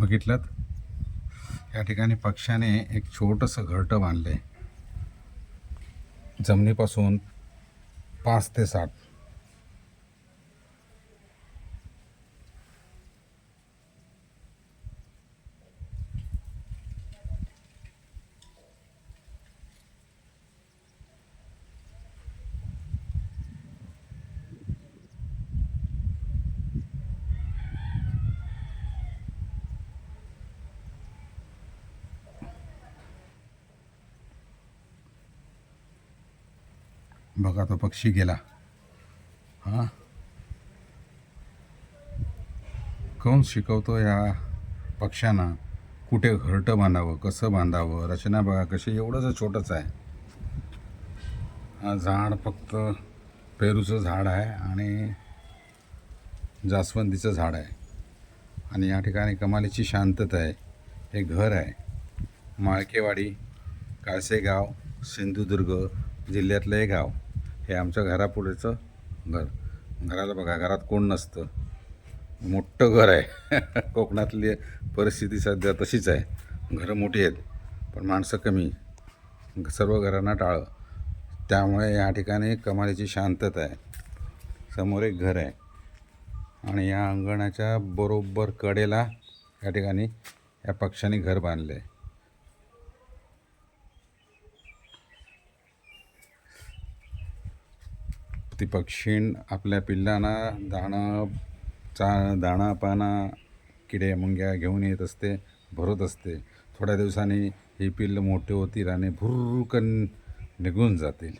बघितलं, या ठिकाणी पक्ष्याने एक छोटंसं घरटं बांधलं आहे, जमिनीपासून 5 ते 7. बघा तो पक्षी गेला. हां, कोण शिकवतो या पक्ष्यांना कुठे घरटं बांधावं, कसं बांधावं? रचना बघा कशी, एवढंच छोटंच आहे. हा झाड फक्त पेरूचं झाड आहे आणि जास्वंदीचं झाड आहे. आणि या ठिकाणी कमालीची शांतता आहे. हे घर आहे, माळकेवाडी, काळसेगाव, सिंधुदुर्ग जिल्ह्यातलं हे गाव. हे आमच्या घरापुढेचं घर. घराला बघा, घरात कोण नसतं, मोठं घर आहे. कोकणातली परिस्थिती सध्या तशीच आहे, घरं मोठी आहेत पण माणसं कमी, सर्व घरांना टाळं. त्यामुळे या ठिकाणी कमालीची शांतता आहे. समोर एक घर आहे आणि या अंगणाच्या बरोबर कडेला या ठिकाणी या पक्ष्यांनी घर बांधले आहे. ती पक्षीण आपल्या पिल्लांना दाणा पाना किडे मुंग्या घेऊन येत असते, भरत असते. थोड्या दिवसांनी ही पिल्लं मोठे होतील आणि भुर्रकन निघून जातील.